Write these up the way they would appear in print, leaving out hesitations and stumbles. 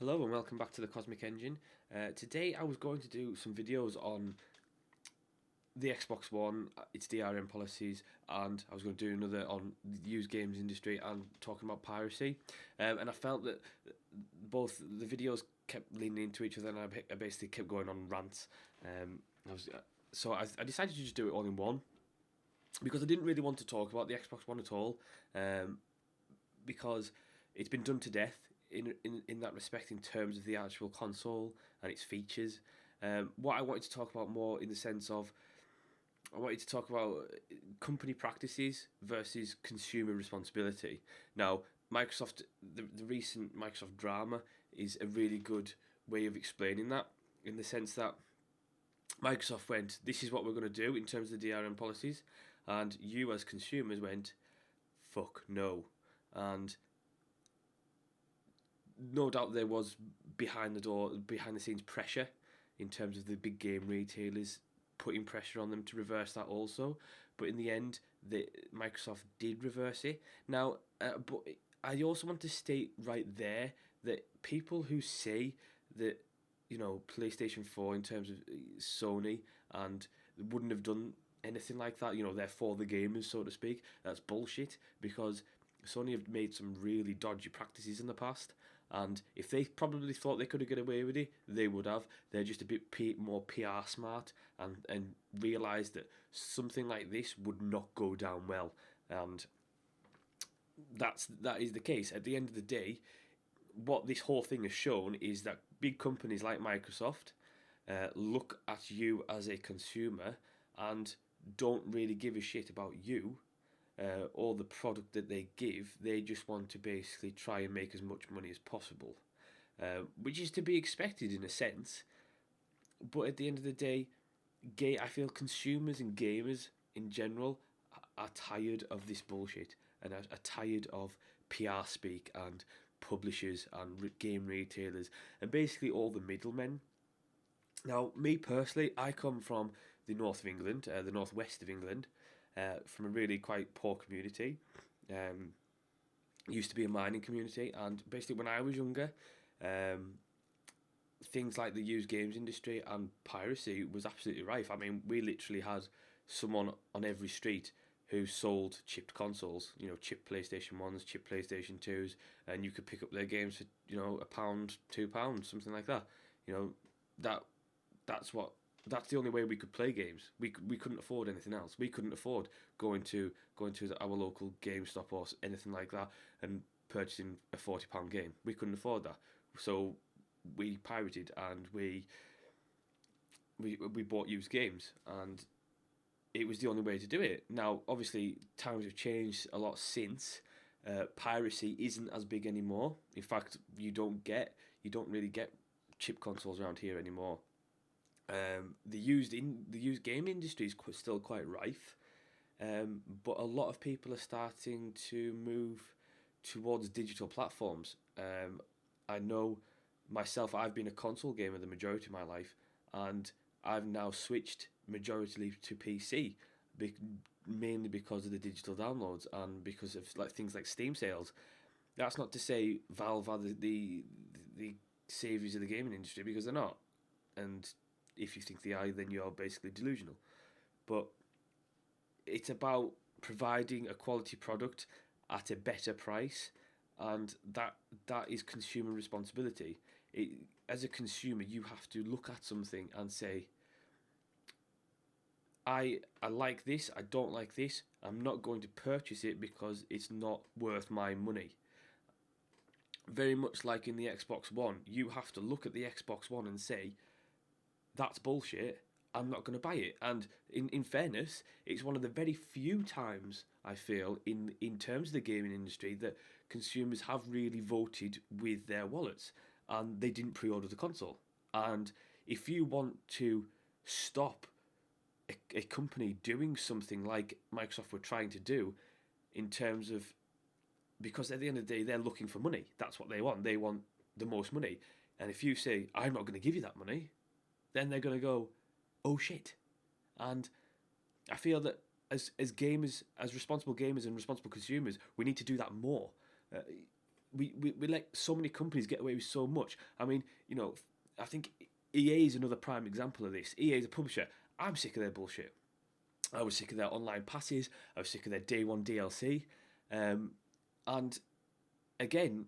Hello and welcome back to the Cosmic Engine. Today I was going to do some videos on the Xbox One, its DRM policies, and I was going to do another on the used games industry and talking about piracy. And I felt that both the videos kept leaning into each other, and I basically kept going on rants. I was so I decided to just do it all in one because I didn't really want to talk about the Xbox One at all, because it's been done to death in that respect in terms of the actual console and its features. What I wanted to talk about more in the sense of I wanted to talk about company practices versus consumer responsibility. Now, the recent Microsoft drama is a really good way of explaining that, in the sense that Microsoft went, "This is what we're going to do in terms of the DRM policies," and you as consumers went, "Fuck no," and no doubt there was behind the scenes pressure in terms of the big game retailers putting pressure on them to reverse that also. But in the end, Microsoft did reverse it. Now, but I also want to state right there that people who say that PlayStation 4 in terms of Sony and wouldn't have done anything like that, they're for the gamers, so to speak, that's bullshit, because Sony have made some really dodgy practices in the past, and if they probably thought they could have got away with it, they would have. They're just a bit more PR smart, and realised that something like this would not go down well. And that is the case. At the end of the day, what this whole thing has shown is that big companies like Microsoft look at you as a consumer and don't really give a shit about you or the product that they give. They just want to basically try and make as much money as possible, which is to be expected in a sense. But at the end of the day, I feel consumers and gamers in general are tired of this bullshit, and are tired of PR speak and publishers and game retailers and basically all the middlemen. Now, me personally, I come from the north of England, the northwest of England, from a really quite poor community. Um, Used to be a mining community, and basically when I was younger, um, things like the used games industry and piracy was absolutely rife. I mean, we literally had someone on every street who sold chipped consoles, chipped PlayStation 1s, chipped PlayStation 2s, and you could pick up their games for, a pound, £2, something like that. You know, that that's what that's the only way we could play games. We couldn't afford anything else. We couldn't afford going to our local GameStop or anything like that and purchasing a £40 game. We couldn't afford that. So we pirated, and we bought used games, and it was the only way to do it. Now, obviously, times have changed a lot since. Piracy isn't as big anymore. In fact, you don't really get chip consoles around here anymore. The used game industry is still quite rife, but a lot of people are starting to move towards digital platforms. I know myself, I've been a console gamer the majority of my life, and I've now switched majority to PC, be- mainly because of the digital downloads and because of like things like Steam sales. That's not to say Valve are the saviors of the gaming industry, because they're not. And if you think they are, then you're basically delusional. But it's about providing a quality product at a better price, and that is consumer responsibility. As a consumer, you have to look at something and say, I like this, I don't like this, I'm not going to purchase it because it's not worth my money. Very much like in the Xbox One, you have to look at the Xbox One and say, that's bullshit, I'm not going to buy it. And in fairness, it's one of the very few times I feel in terms of the gaming industry that consumers have really voted with their wallets, and they didn't pre-order the console. And if you want to stop a company doing something like Microsoft were trying to do, in terms of, because at the end of the day they're looking for money, that's what they want. They want the most money. And if you say, I'm not going to give you that money, then they're going to go, oh shit. And I feel that as gamers, as responsible gamers and responsible consumers, we need to do that more. Uh, we let so many companies get away with so much. I mean, I think EA is another prime example of this. EA is a publisher. I'm sick of their bullshit. I was sick of their online passes. I was sick of their day one DLC. And again,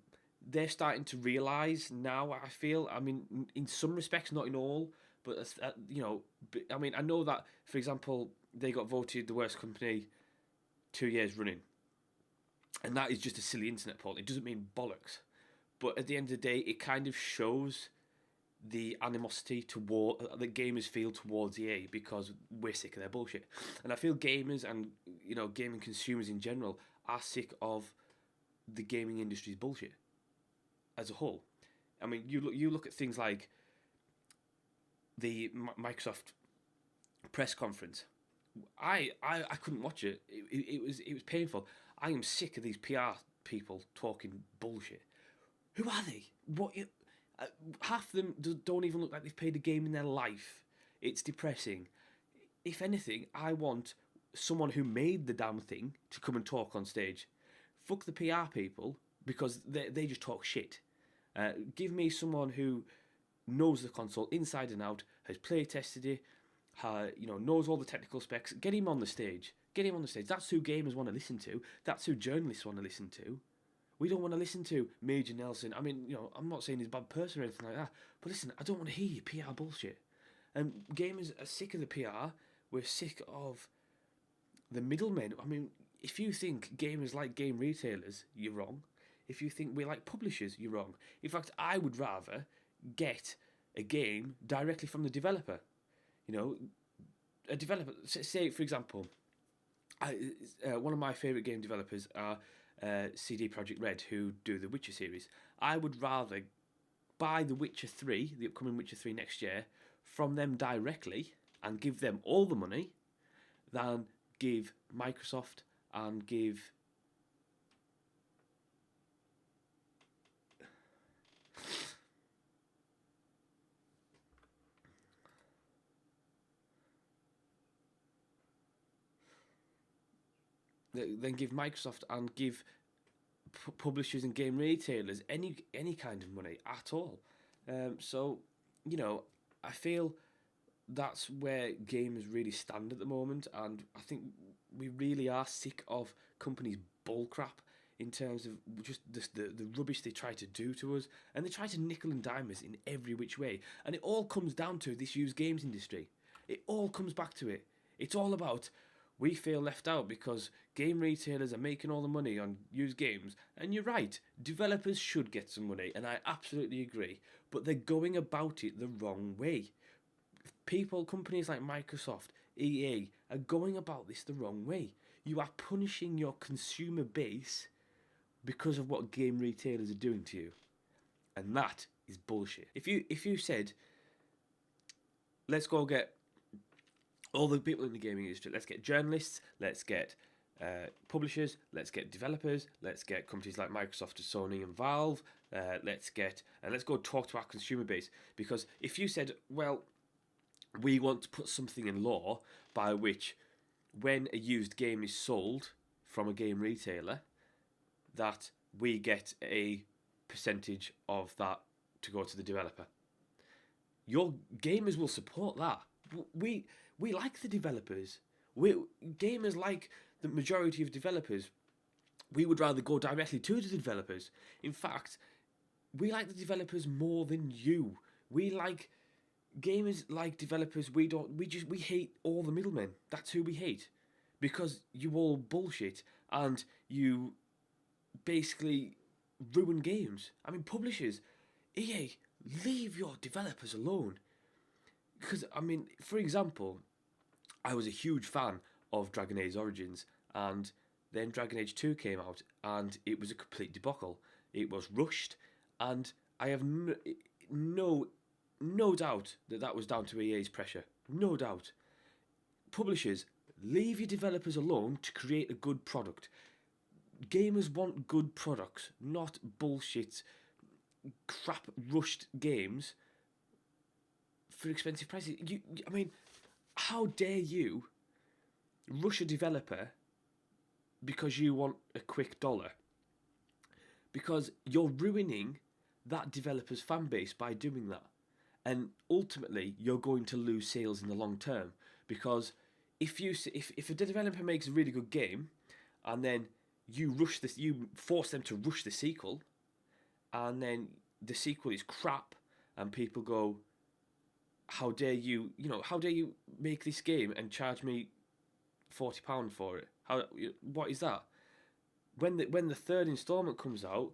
they're starting to realise now, I feel. I mean, in some respects, not in all, but, I mean, I know that, for example, they got voted the worst company 2 years running. And that is just a silly internet poll. It doesn't mean bollocks. But at the end of the day, it kind of shows the animosity toward that gamers feel towards EA because we're sick of their bullshit. And I feel gamers and gaming consumers in general are sick of the gaming industry's bullshit as a whole. I mean, you look at things like the Microsoft press conference. I couldn't watch it. It was painful. I am sick of these PR people talking bullshit. Who are they? Half of them don't even look like they've played a game in their life. It's depressing. If anything, I want someone who made the damn thing to come and talk on stage. Fuck the PR people because they just talk shit. Give me someone who knows the console inside and out, has play tested it, knows all the technical specs. Get him on the stage. Get him on the stage. That's who gamers want to listen to. That's who journalists want to listen to. We don't want to listen to Major Nelson. I mean, I'm not saying he's a bad person or anything like that, but listen, I don't want to hear your PR bullshit. And gamers are sick of the PR. We're sick of the middlemen. I mean, if you think gamers like game retailers, you're wrong. If you think we like publishers, you're wrong. In fact, I would rather get a game directly from the developer. A developer, say for example, one of my favourite game developers are CD Projekt Red, who do the Witcher series. I would rather buy the Witcher 3, the upcoming Witcher 3 next year, from them directly and give them all the money than give Microsoft and give Microsoft and give publishers and game retailers any kind of money at all. So, I feel that's where gamers really stand at the moment, and I think we really are sick of companies' bullcrap in terms of just the rubbish they try to do to us, and they try to nickel and dime us in every which way. And it all comes down to this used games industry. It all comes back to it. It's all about we feel left out because game retailers are making all the money on used games. And you're right, developers should get some money, and I absolutely agree. But they're going about it the wrong way. Companies like Microsoft, EA, are going about this the wrong way. You are punishing your consumer base because of what game retailers are doing to you. And that is bullshit. If you said, let's go get all the people in the gaming industry, let's get journalists, let's get publishers, let's get developers, let's get companies like Microsoft, Sony and Valve, let's go talk to our consumer base. Because if you said, well, we want to put something in law by which when a used game is sold from a game retailer, that we get a percentage of that to go to the developer. Your gamers will support that. We like the developers. Gamers like the majority of developers. We would rather go directly to the developers. In fact, we like the developers more than you. Gamers like developers. We hate all the middlemen. That's who we hate. Because you all bullshit and you basically ruin games. I mean, publishers, EA, leave your developers alone. Because, I mean, for example, I was a huge fan of Dragon Age Origins, and then Dragon Age 2 came out, and it was a complete debacle. It was rushed, and I have no doubt that was down to EA's pressure. No doubt. Publishers, leave your developers alone to create a good product. Gamers want good products, not bullshit, crap, rushed games for expensive prices. I mean, how dare you rush a developer because you want a quick dollar? because you're ruining that developer's fan base by doing that. And ultimately, you're going to lose sales in the long term, because if a developer makes a really good game, and then you force them to rush the sequel, and then the sequel is crap, and people go, how dare you, how dare you make this game and charge me £40 for it? What is that? When the third installment comes out,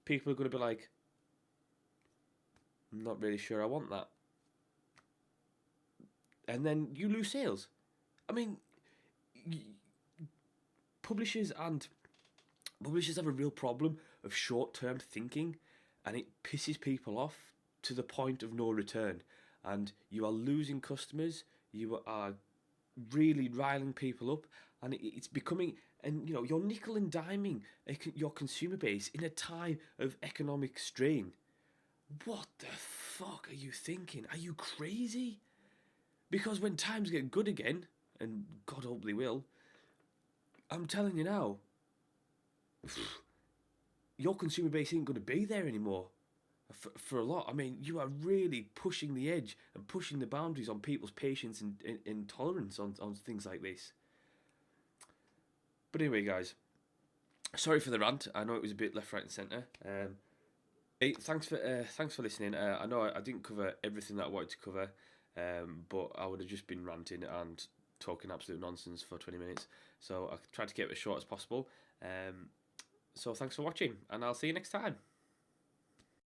people are going to be like, I'm not really sure I want that. And then you lose sales. I mean, publishers have a real problem of short-term thinking, and it pisses people off to the point of no return. And you are losing customers. You are really riling people up, and it's becoming, and you're nickel and diming your consumer base in a time of economic strain. What the fuck are you thinking? Are you crazy? Because when times get good again, and God hope they will, I'm telling you now, your consumer base ain't going to be there anymore for a lot. I mean, you are really pushing the edge and pushing the boundaries on people's patience and tolerance on things like this. But anyway, guys, sorry for the rant. I know it was a bit left, right, and centre. Hey, thanks for listening. I know I didn't cover everything that I wanted to cover, but I would have just been ranting and talking absolute nonsense for 20 minutes. So I tried to keep it as short as possible. So thanks for watching, and I'll see you next time.